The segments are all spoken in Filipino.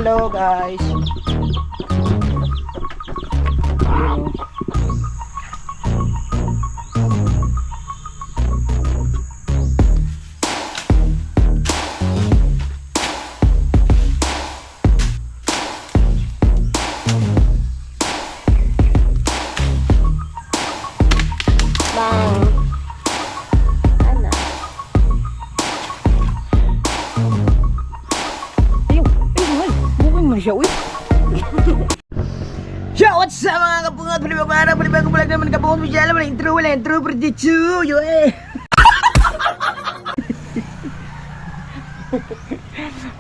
Hello guys. Hello. Bang. Ano? Ayun, mahal. Bukay mo siya, uy. Yo, what's up mga kapungot? Panibagong vlog naman kapungot mo siya. Wala intro for the two. Yo, eh.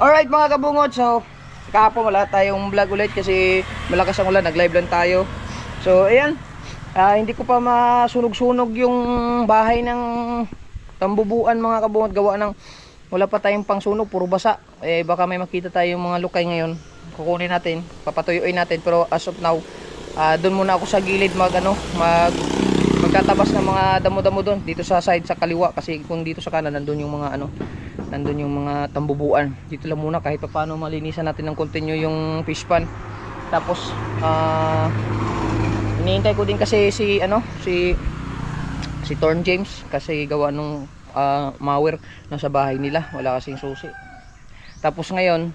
Alright mga kabungot, so kahapon wala tayong vlog ulit kasi malakas ang ulan, nag-live lang tayo. So ayan, hindi ko pa masunog-sunog yung bahay ng tambubuan mga kabungot, gawa ng wala pa tayong pangsunog, puro basa. Baka may makita tayong mga lukay ngayon, kukunin natin, papatuyuin natin. Pero as of now, doon muna ako sa gilid magtatabas ng mga damo-damo doon, dito sa side sa kaliwa, kasi kung dito sa kanan nandun yung mga nandun yung mga tambubuan. Dito lang muna kahit paano malinisan natin ng continue yung fish pan. Tapos iniintay ko din kasi si Torn James, kasi gawa nung mower nasa bahay nila, wala kasing susi. Tapos ngayon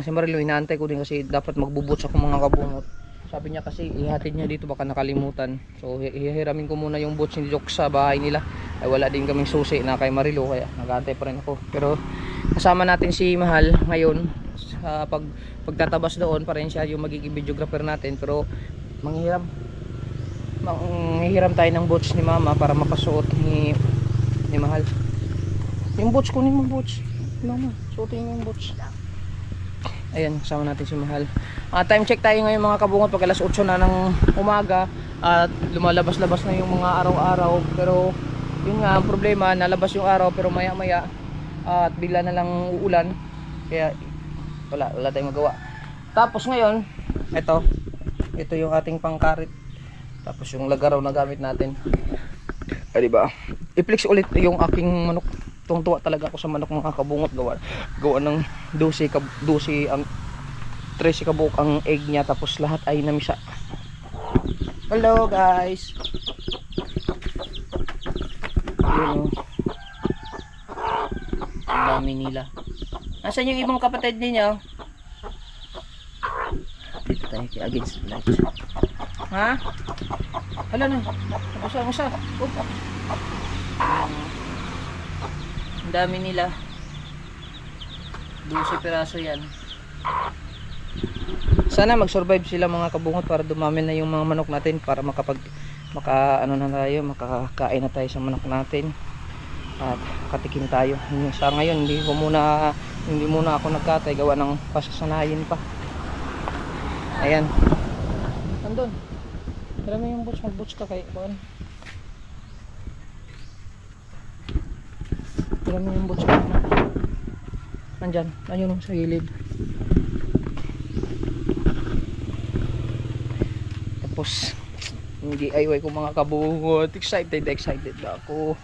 si Marilo inaantay ko din kasi dapat magbubuts ako mga kabungot. Sabi niya kasi ihatid niya dito, baka nakalimutan. So hihiramin ko muna yung boots ni Jok sa bahay nila. Ay wala din kaming susi na kay Marilo, kaya nag-aantay pa rin ako. Pero kasama natin si Mahal ngayon sa pagtatabas doon, pa rin siya yung magiging videographer natin. Pero manghiram tayo ng boots ni Mama para mapasuot ni Mahal. Yung boots, kunin mo boots Mama, suotin mo yung boots. Ayan, kasama natin si Mahal. Time check tayo ngayon mga kabungot, pag alas 8 na ng umaga. At lumalabas-labas na yung mga araw-araw. Pero yun nga ang problema, nalabas yung araw pero maya-maya at bigla na lang uulan. Kaya wala tayong magawa. Tapos ngayon, ito yung ating pangkarit. Tapos yung lagaraw na gamit natin. Diba? I-flex ulit yung aking manok. Tuwa talaga ako sa manok mga kabungot, gawa ng 12 ang 13 kabuk ang egg niya, tapos lahat ay namisa. Hello guys. Yun, ang dami nila. Nasaan yung ibang kapatid niya? Dito tayo kay against the light. Ha? Hala na. Masa. Ang dami nila. 12 piraso yan. Sana mag-survive sila mga kabungot para dumami na yung mga manok natin, para makakain na tayo sa manok natin at katikim tayo. Sa ngayon hindi muna ako nagkatay, gawa ng pasasanayin pa. Ayan. Andun. Tara mo yung boots, mag-boots ka kay kuan. Tara mo yung boots ka. Nandyan, ayun sa gilid. Tapos yung DIY ko mga kabungot, excited na ako.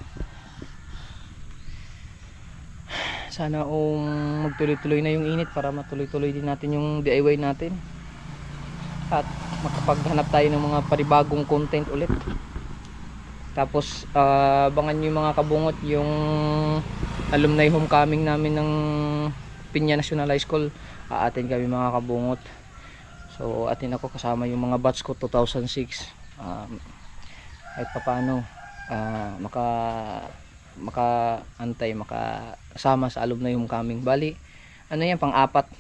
Sana magtuloy-tuloy na yung init para matuloy-tuloy din natin yung DIY natin at makapaghanap tayo ng mga panibagong content ulit. Tapos abangan nyo yung mga kabungot yung alumni homecoming namin ng Piña National High School. Aatin kami mga kabungot. So atin ako kasama yung mga batch ko 2006. Kahit paano makasama sa alumni homecoming. Bali ano yan, pang-apat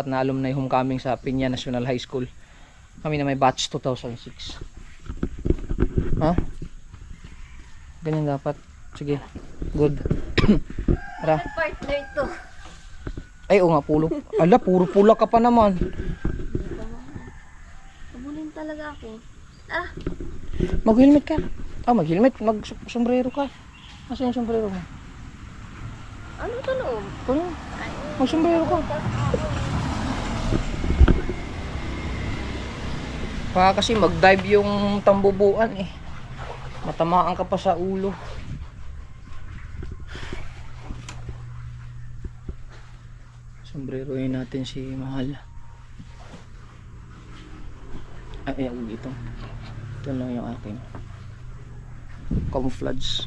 na alumni homecoming sa Piña National High School. Kami na may batch 2006. Ha? Ganyan dapat. Sige. Good. Tara. Partner ito. Ay, oo nga, pulo. Ala, puro pula ka pa naman. Kabulin talaga ako. Mag-helmet ka. Mag-helmet. Mag-sombrero ka. Nasaan yung sombrero mo? Ano ito loob? Kuno. Mag-sombrero ka. Baka kasi mag-dive yung tambubuan eh. Matamaan ka pa sa ulo. Sombreroin natin si Mahal. Ay, ayaw dito. Ito lang yung akin. Camouflage.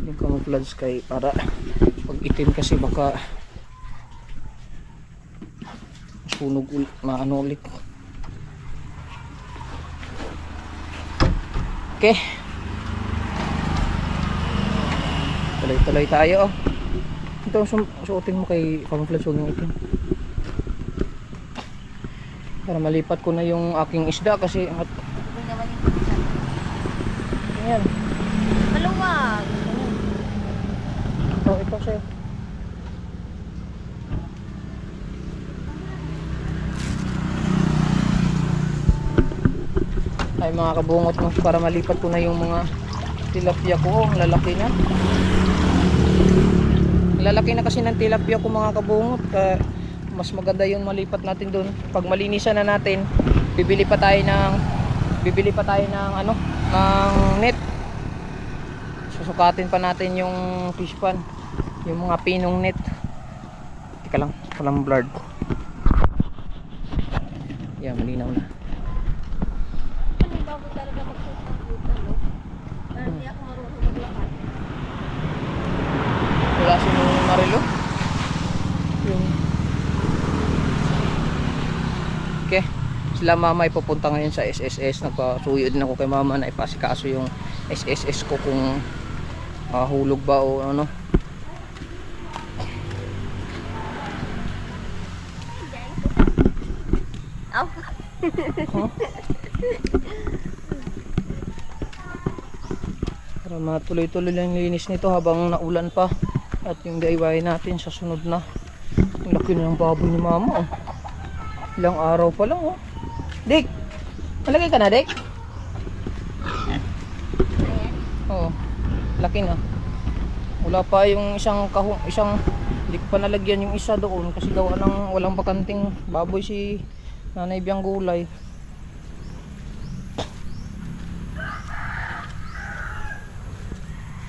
Yung camouflage kay para pag itim kasi baka sunog ulit, maano ulit. Okay. Tuloy-tuloy tayo. Ito, suotin mo kay camouflage, huwag yung itim. Para malipat ko na yung aking isda kasi ayan. Maluwag. Ito sa'yo. Ay mga kabungot mo, para malipat ko na yung mga tilapia ko. Ang lalaki na. Lalaki na kasi ng tilapia ko mga kabungot. Mas maganda yung malipat natin doon. Pag malinisan na natin, bibili pa tayo ng ano, ng net. Susukatin pa natin yung fish pan, yung mga pinong net. Teka lang, walang blurred. Yan, malinaw na. Bago talaga magsusukutan, no? Dahil hindi ako marunong maglakad. Wala si Marilo. Yung okay. Sila mama ay pupunta ngayon sa SSS. Nagpasuyo din ako kay mama na ipasikaso yung SSS ko kung hulog ba o ano. Aw. Huh? Para matuloy-tuloy lang yung linis nito habang naulan pa. At yung DIY natin sa sunod na. Ang laki na ng baboy ni mama. Oh. Ilang araw pa lang. Oh. Dick! Malagay ka na, Dick? Oo. Laki na. Wala pa yung isang hindi ko pa nalagyan yung isa doon kasi gawa ng walang bakanting baboy si Nanay Biyang Gulay.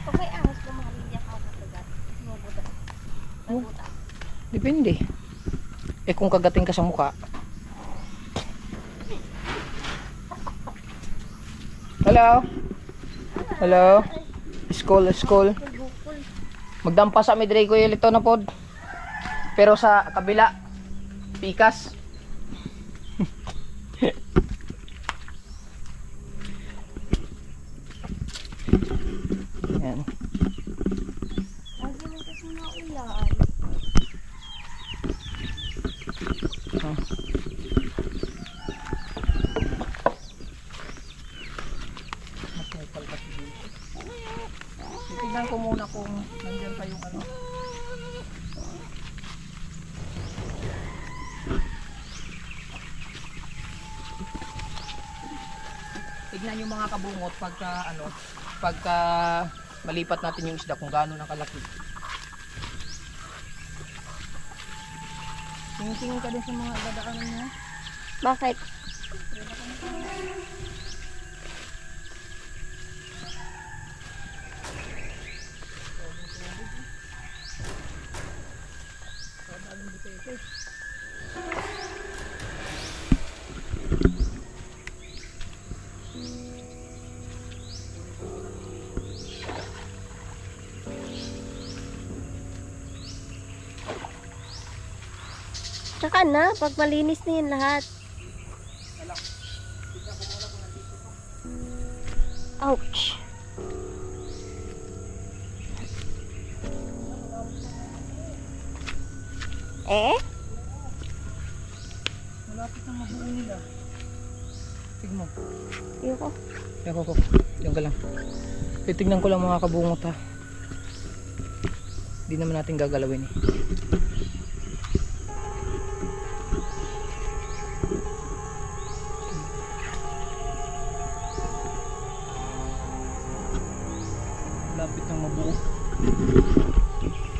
Pag may ahos ko, mahalilya ka matagat. Mabuta. Mabuta. Depende. Eh kung kagating ka sa mukha. Hello? Hello? School. Magdampa sa midray ko yung lito na pod. Pero sa kabila, pikas. Yan. Lagi mo kasi maulan. Oh. Titignan ko muna kung nandiyan pa yung ano. Tignan yung mga kabungot pagka malipat natin yung isda kung gaano nakalaki. Tingin ka din sa mga dadaanan niya. Bakit? Tsaka na, pag malinis na yun lahat. Ouch! Eh? Malapit na mabuo nila. Tignan mo. Ayoko. Yung ka lang. Titignan ko lang mga kabungot ha. Hindi naman natin gagalawin eh.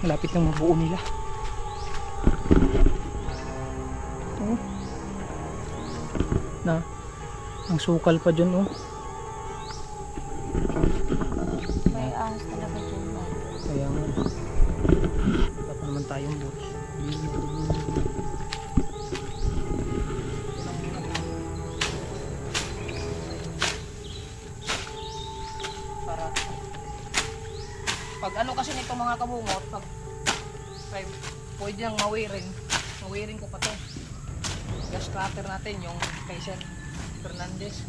Malapit nang mabuo nila. Oh. Na, ang sukal pa dyan oh. May ahas talaga dyan ba? Kaya nga. Wala pa naman tayong boats. Para pag ano kasi nito mga kabungot, pag pwede nang mawirin ko pa to. Gas cutter natin yung kay Sir Fernandez.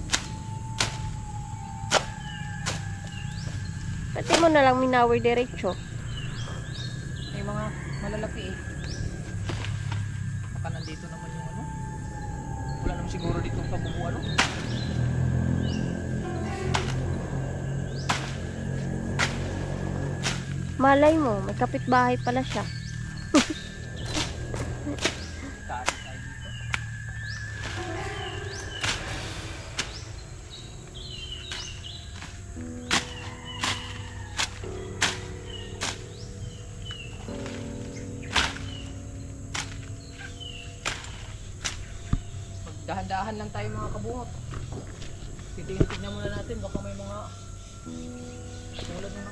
Pati mo na lang minawir diretso. May mga malalaki eh. Baka nandito naman yung ano. Wala naman siguro dito pabubuan, no? Malay mo, may kapitbahay pala siya. Kaati tayo dito. Dahan-dahan lang tayo mga kabungot. Titingnan muna natin baka may mga tulad na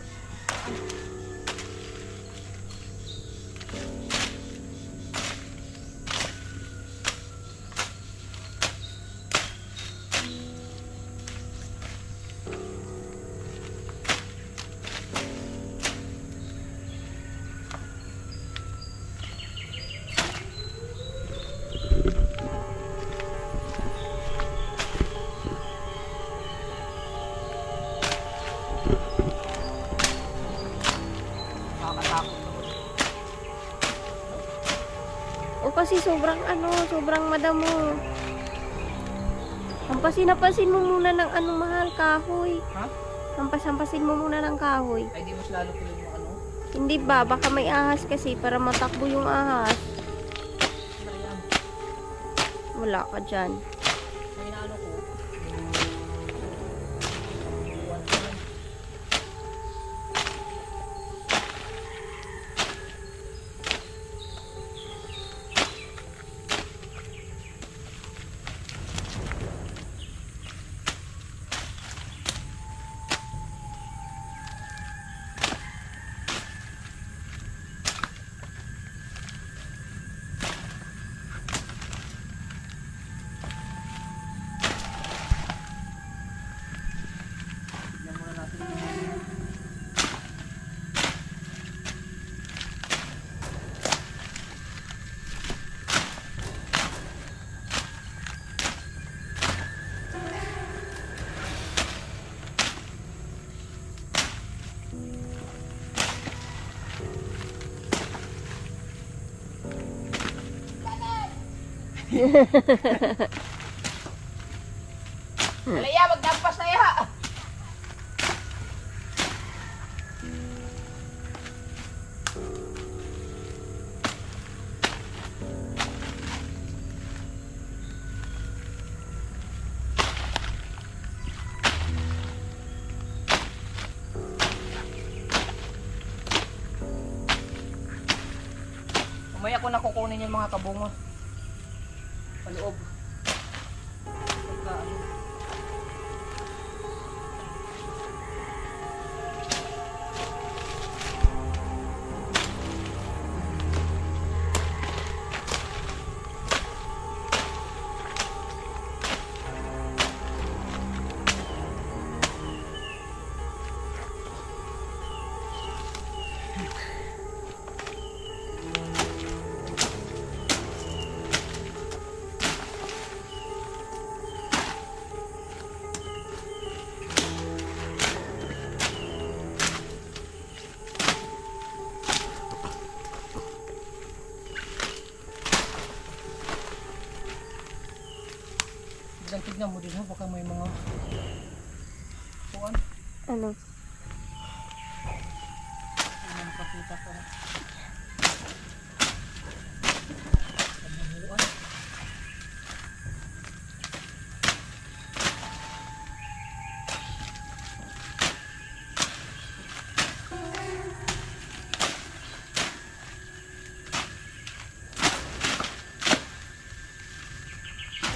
nakakatakot naman. O kasi sobrang madamo. Hampasin mo muna ng mahal, kahoy. Ha? Hampasin mo muna ng kahoy. Ay di mas lalo tuloy yung ano. Hindi ba? Baka may ahas kasi para matakbo yung ahas. Ayan. Wala ka dyan. May inaano ko. Tignan muna natin. Alaya, magdampas na ya! Umaya ko na kukunin yung mga kabungo. Paloob. Pagka ano. Tignan mo din ha, baka may mga kuwan. Ano? May nakakita ka. Kabubuan.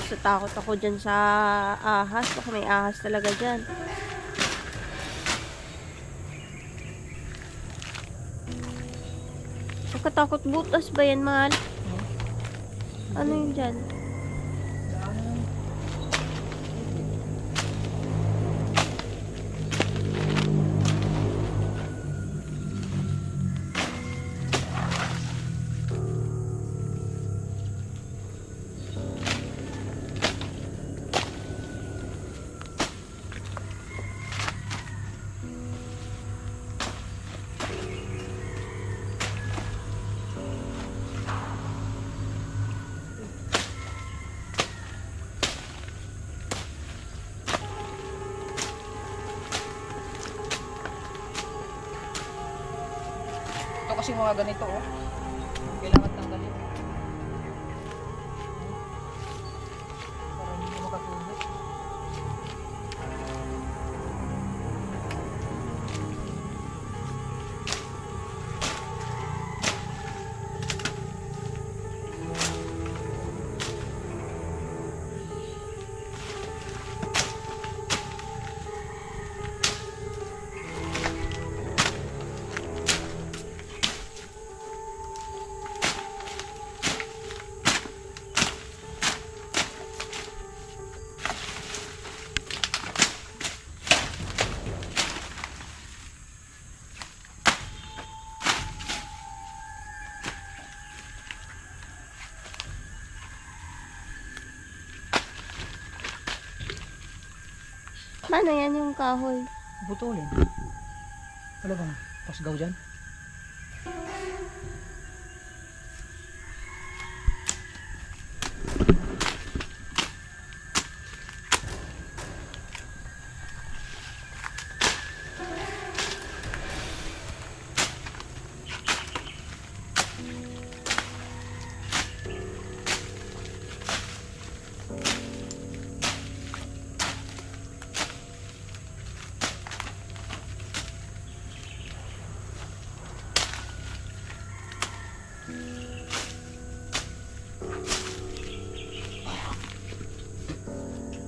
So, takot ako dyan sa ahas. Baka may ahas talaga dyan. Nakakatakot. Butas ba yan, mahal? Ano yun dyan? Ito kasi mga ganito oh. Kailangan tanggalin. Para hindi makatulog. Paano yan yung kahoy? Putulin. Wala bang pasgaw dyan?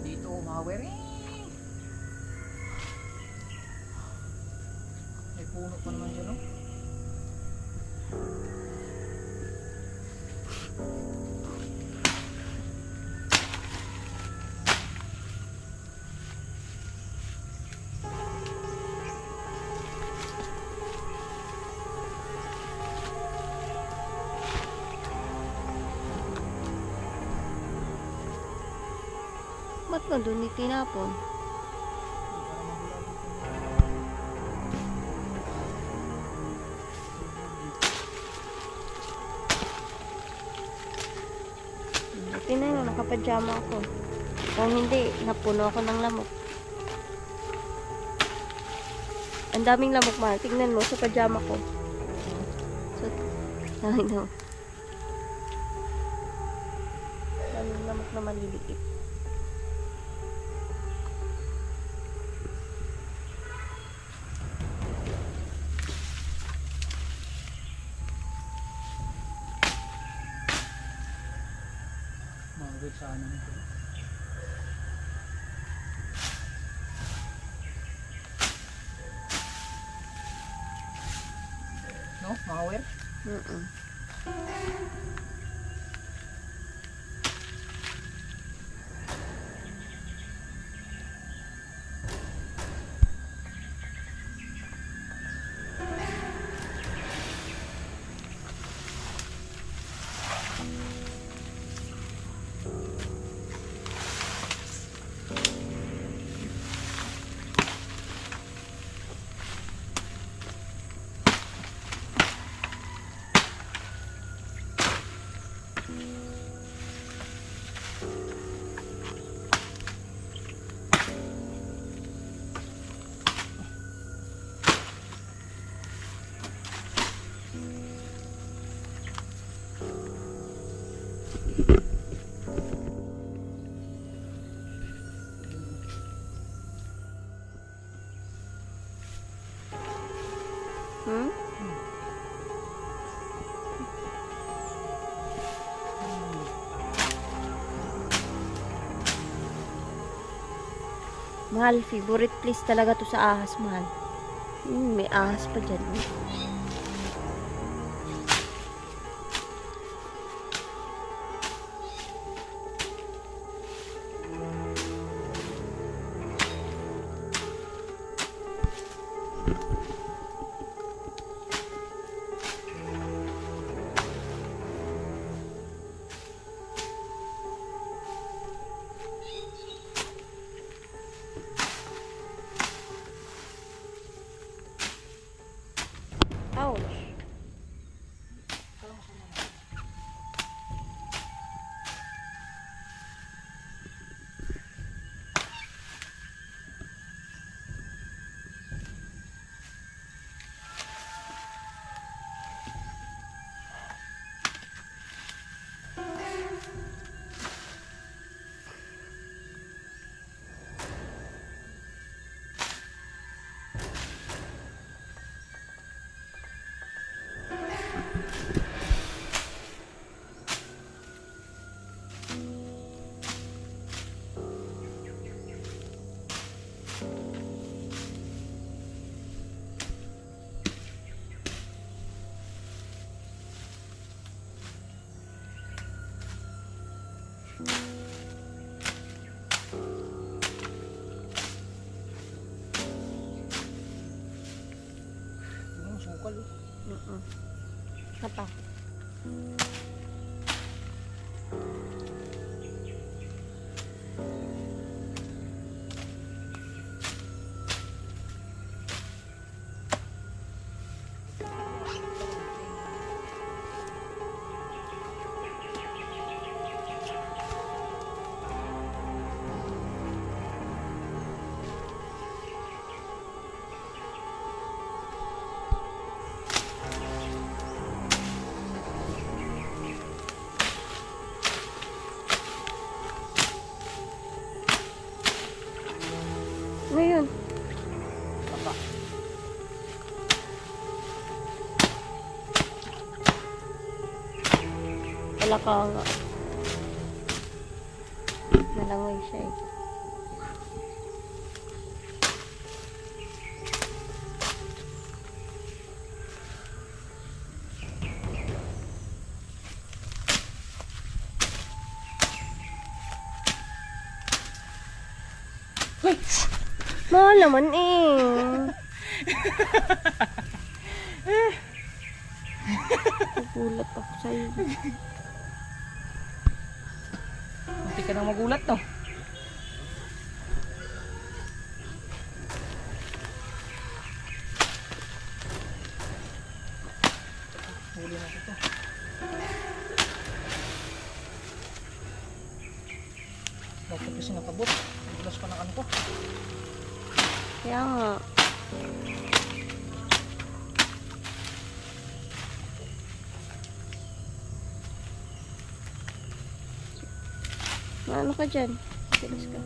Dito umawering. May puno pa naman dyan oh. Ba't mo doon itinapon? Tingnan mo, nakapajama ako. Kung hindi, napuno ako ng lamok. Ang daming lamok, mahal. Tingnan mo sa pajama ko. So, ay no. Daming lamok na maliliit. Mga sana nito. No? Mga wire? Hmm? Mahal, favorite place talaga to sa ahas, mahal. May ahas pa dyan. Ano, sukal oh. Apa? Ngayon. Baka. Wala ka nga. Nalangoy siya eh. Hoy! Mahal naman eh. Nagulat ako sa'yo. Hindi ka nang magulat no? Huli na ito. Bakit kasi nakabot? Nagulas pa ng ano ko. Kaya nga. Ano ka dyan? Tigas ka.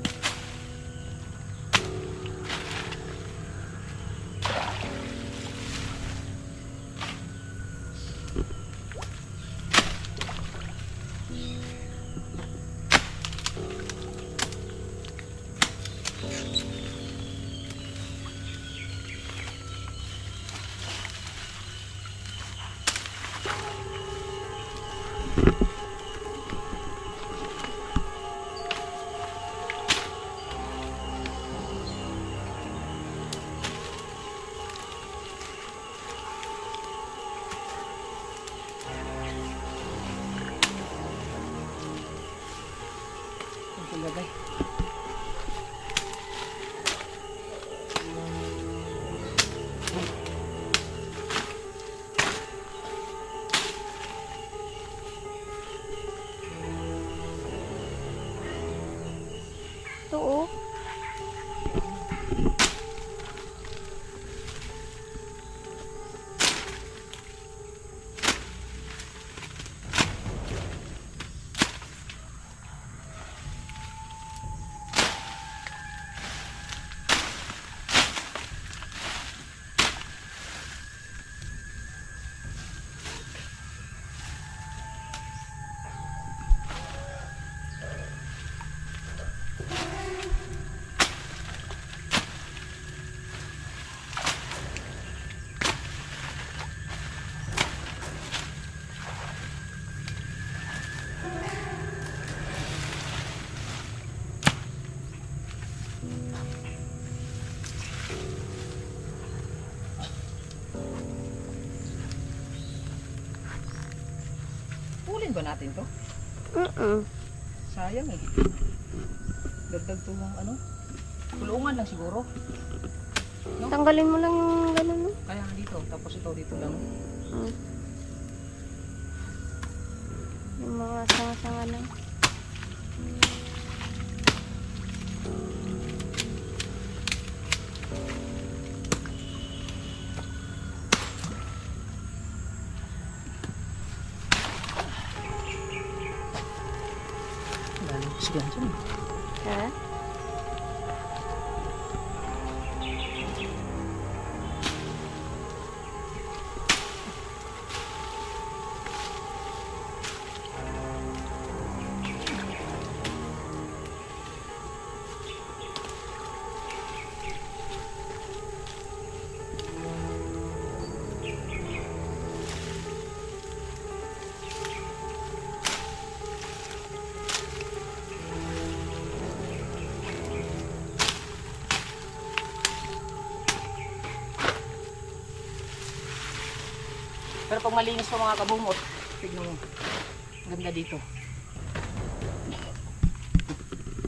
Ilagay. Ito oh. Hulin ba natin to? Sayang eh. Dagdag to ng ano? Kulungan lang siguro. No? Tanggalin mo lang yung gano'n no? Kaya nga dito. Tapos ito dito lang. Yung mga sanga-sanga lang. Sige, sige. Ha? Pero pag malinis pa mga kabungot, tignan mo. Ang ganda dito.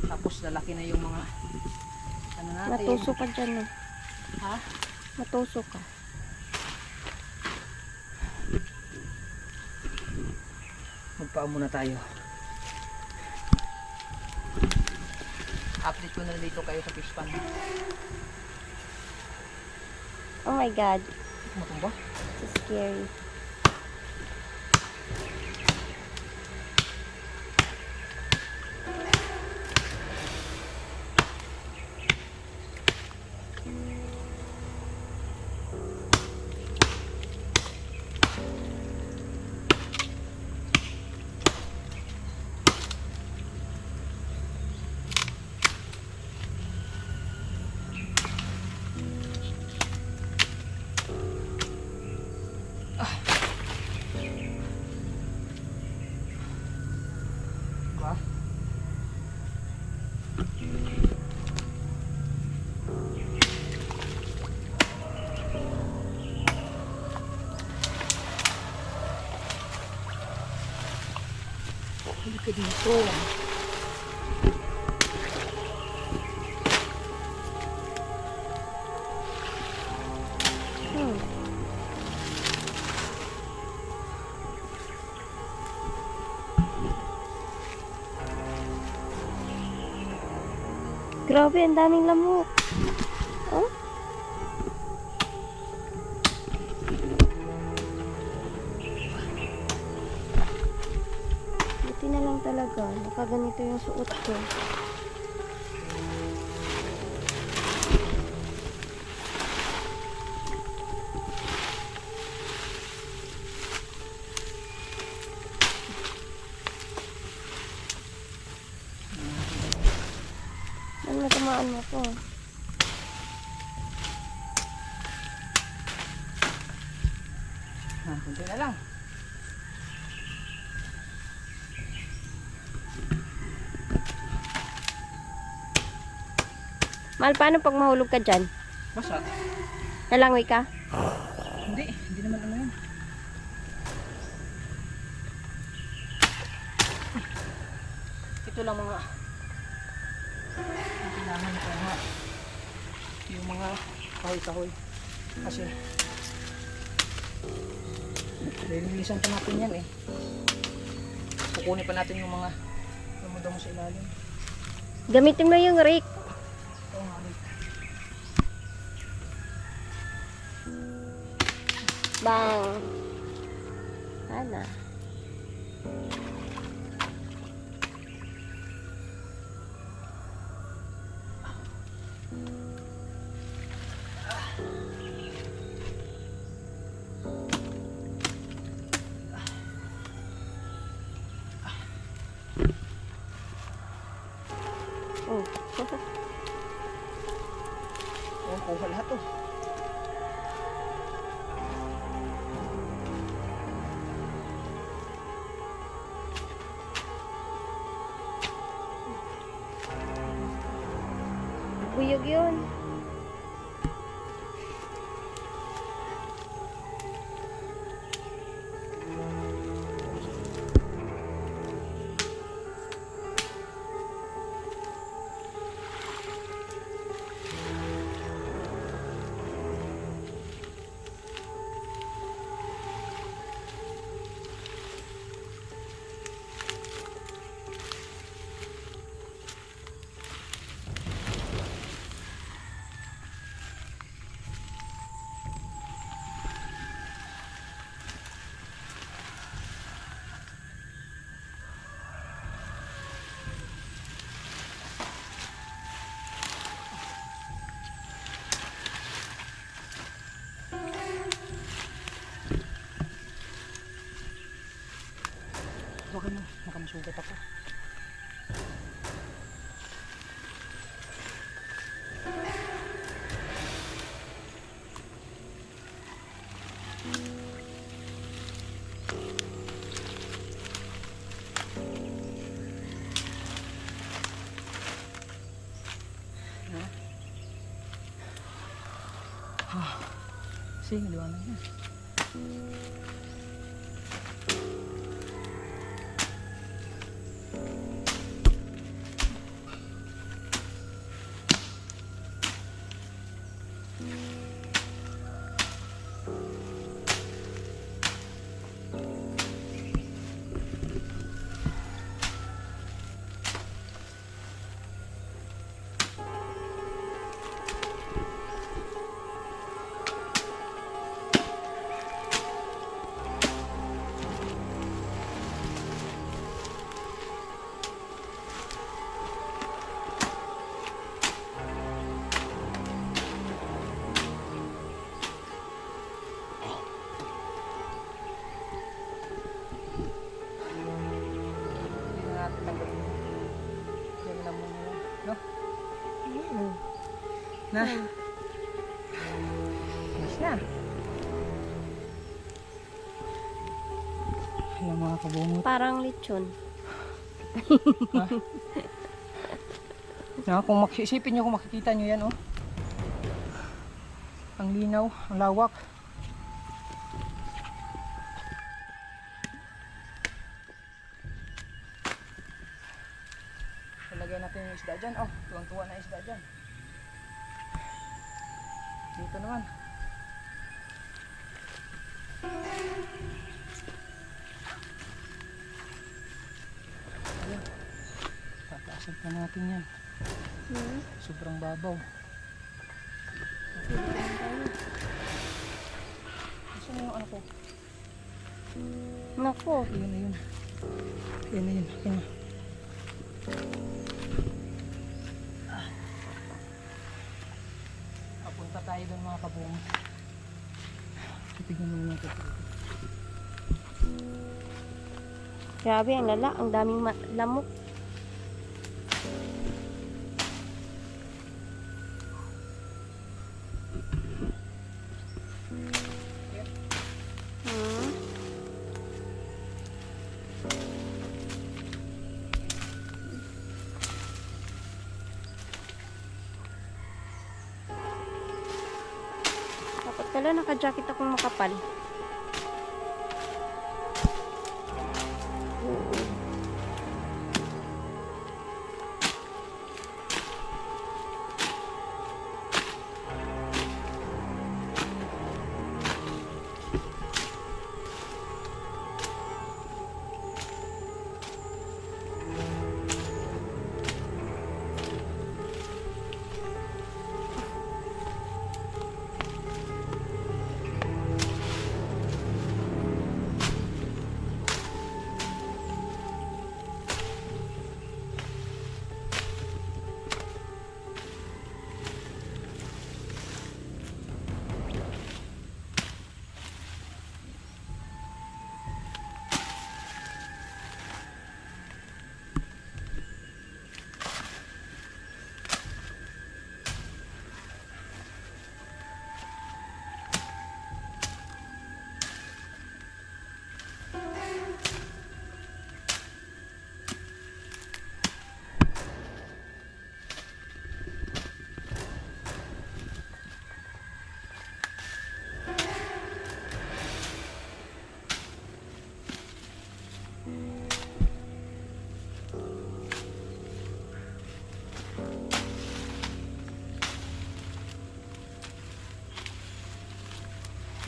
Tapos lalaki na yung mga ano natin. Matusok ka dyan, no? Ha? Matusok ka. Magpaa muna tayo. Update ko na dito kayo sa fish pond. Oh my God. Matumba? So scary. Diba? Halika dito. Hmm. Grabe, ang daming lamok. Oh? Buti na lang talaga. Nakaganito yung suot ko. Ano natamaan mo ko? Kunti na lang. Mahal, paano pag mahulog ka dyan? Basa? Nalangoy ka? Hindi naman ano yun. Ito lang mga ang kailangan ko nga yung mga kahoy-kahoy kasi lilinisan pa natin yan eh. Kukunin pa natin yung mga damo sa ilalim. Gamitin mo yung rake. Oo nga rin. Bang! Sana. Oh. Oo, kuha lahat to. Buyog yun. Baka na, baka masugat ako. Kasi liwanag na. Na. Ayos na. Ayan mga kabungot. Parang lechon. Ha? Na, kung isipin nyo, kung makikita nyo yan, oh. Ang linaw, ang lawak. Ilagay natin yung isda dyan. Oh, tuwang-tuwa na isda dyan. Dito naman. Ayan. Tataasan pa natin yan. Sobrang babaw. Saan yung ano ko? Nako. Ayan na yun. Ayan na yun. Ayan na. Papunta tayo doon mga kabung. Titignan mo natin. Grabe, ang lala. Ang daming lamok. Dapat pala naka-jacket akong makapal.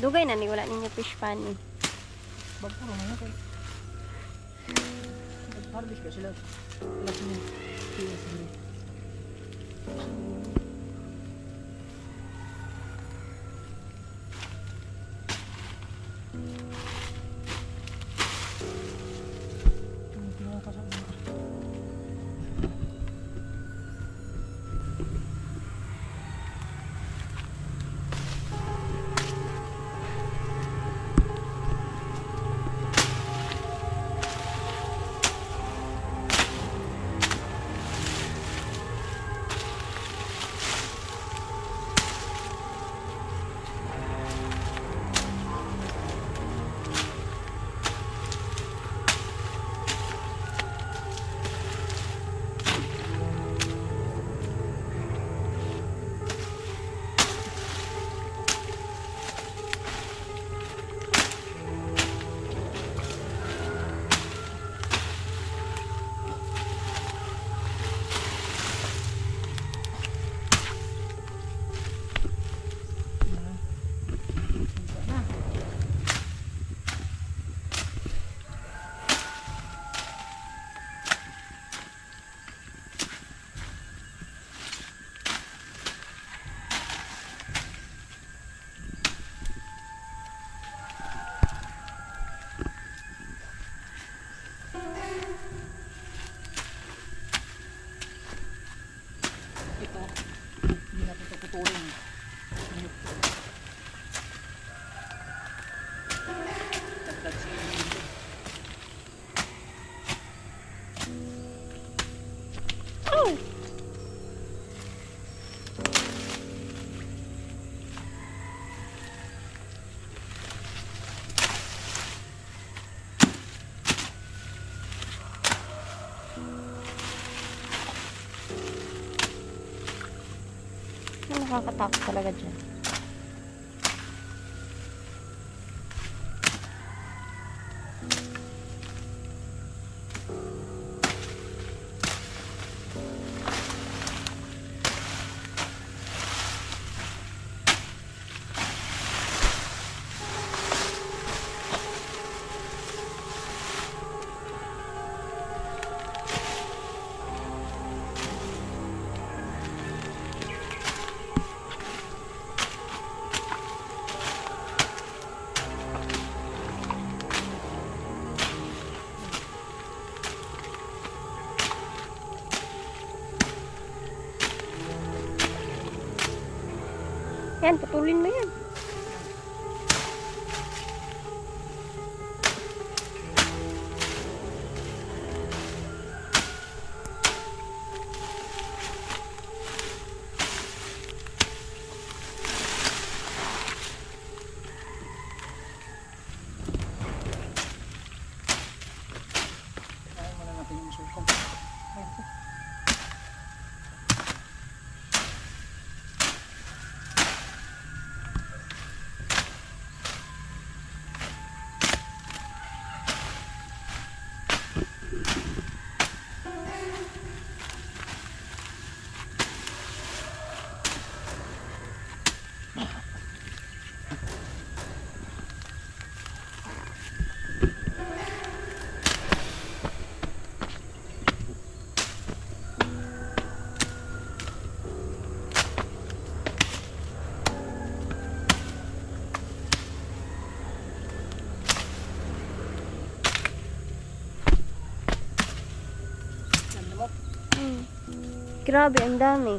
Dugay na ni wala ninyo fish pan eh. Bagpo naman yun kayo. Nag-harvest ka sila. Alas mo. Sila sila. Ano nakakatakot talaga dyan? Yan, putulin mo yan. Kaya muna natin yung sukong. Ayan po. Grabe, ang dami.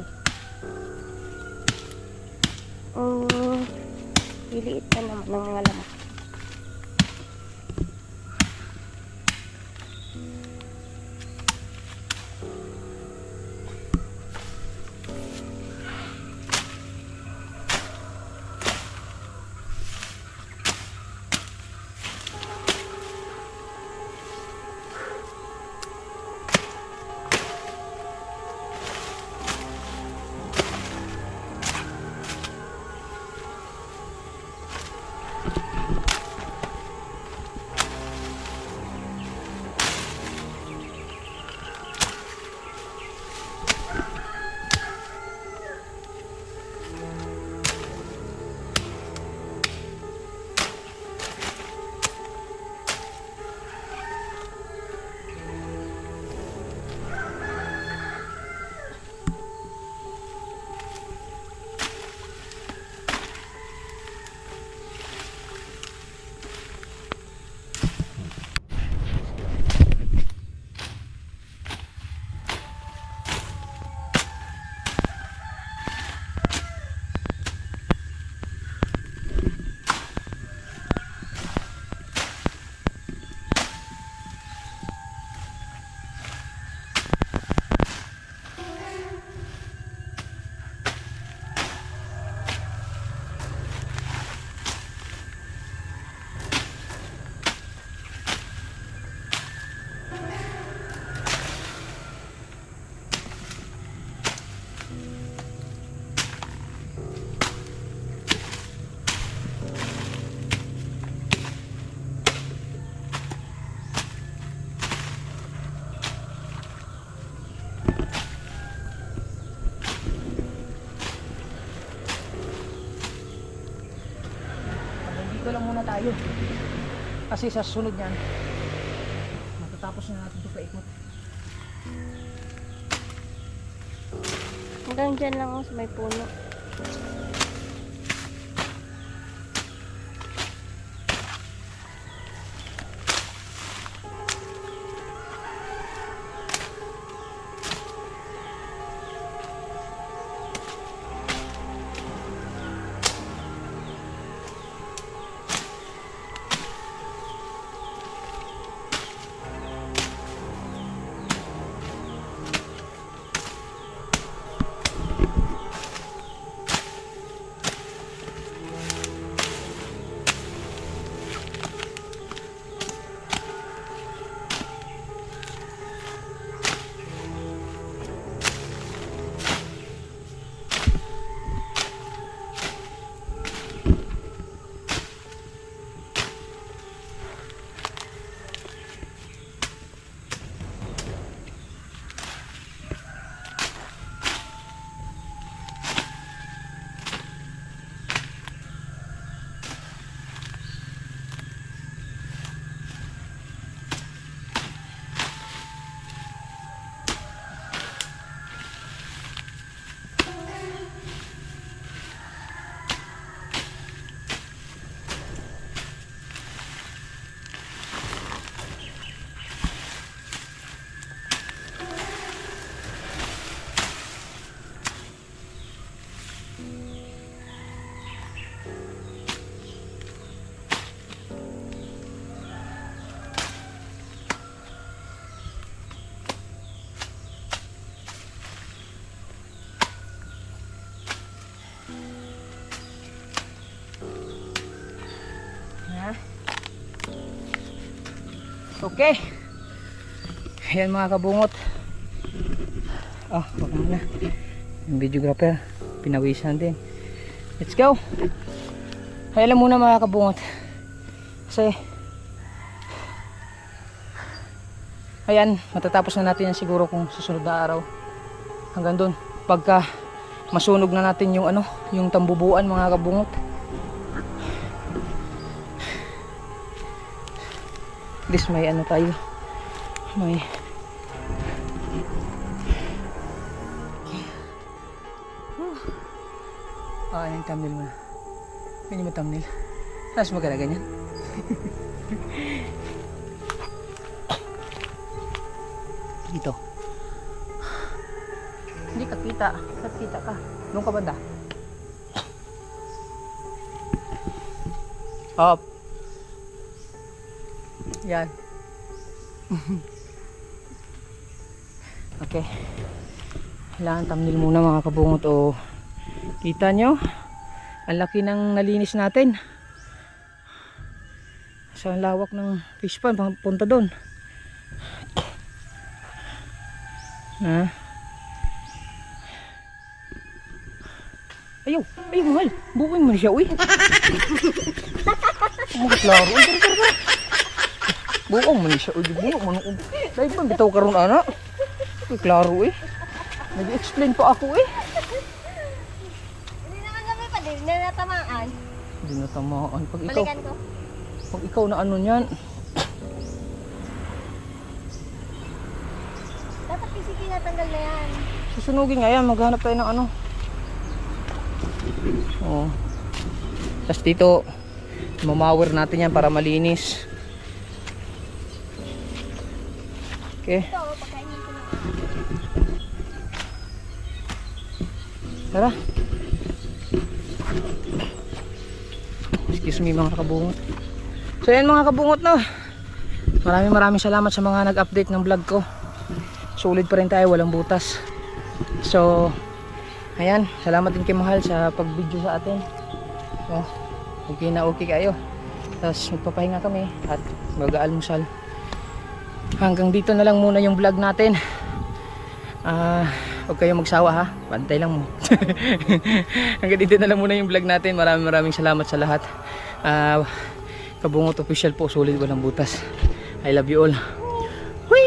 Liliit pa naman ng mga laman. Dito lang muna tayo. Kasi sa sunod niyan, matatapos na natin ito paikot. Hanggang dyan lang ako sa may puno. Okay. Ayan mga kabungot. Wag muna. Yung videographer, pinawisan din. Let's go. Ayan lang muna mga kabungot. Kasi ayan, matatapos na natin yan siguro kung susunod na araw. Hanggang doon, pagka masunog na natin yung yung tambubuan mga kabungot. At least may tayo. May ano yung thumbnail mo na? Ganyan mo thumbnail? Tapos maganda ganyan? Dito. Hindi ka kita. Saan kita ka? Doon ka banda? Up. Yan. Okay. Kailangan thumbnail muna mga kabungot. Kita nyo? Ang laki ng nalinis natin. Sa lawak ng fish pond. Punta doon. Ayaw, mahal. Bukin mo na siya, uy. Klaro. Bukong mo na siya, uy. Bukong mo na. Dahil pa, bitaw ka ron, anak. Klaro, uy. Nag-explain pa ako, uy. Hindi naman kami pa din. Hindi natamaan. Hindi natamaan. Balikan ko. Pag ikaw na ano niyan. Dapat pisiki natanggal na yan. Susunugin nga yan. Maghanap tayo ng ano. Tapos dito, mamawer natin yan para malinis. Okay. Ito, pagkainin ko na. Tara. Excuse me mga kabungot. So yan mga kabungot, no. Maraming salamat sa mga nag-update ng vlog ko. Sulit pa rin tayo, walang butas. So ayan, salamat din kay Mahal sa pag-video sa atin. Okay na okay kayo. Tapos magpapahinga kami at mag-aalmusal. Hanggang dito na lang muna yung vlog natin. Huwag kayong magsawa ha. Pantay lang mo. Hanggang dito na lang muna yung vlog natin. Maraming salamat sa lahat. Kabungot official po. Sulit walang butas. I love you all. Hui!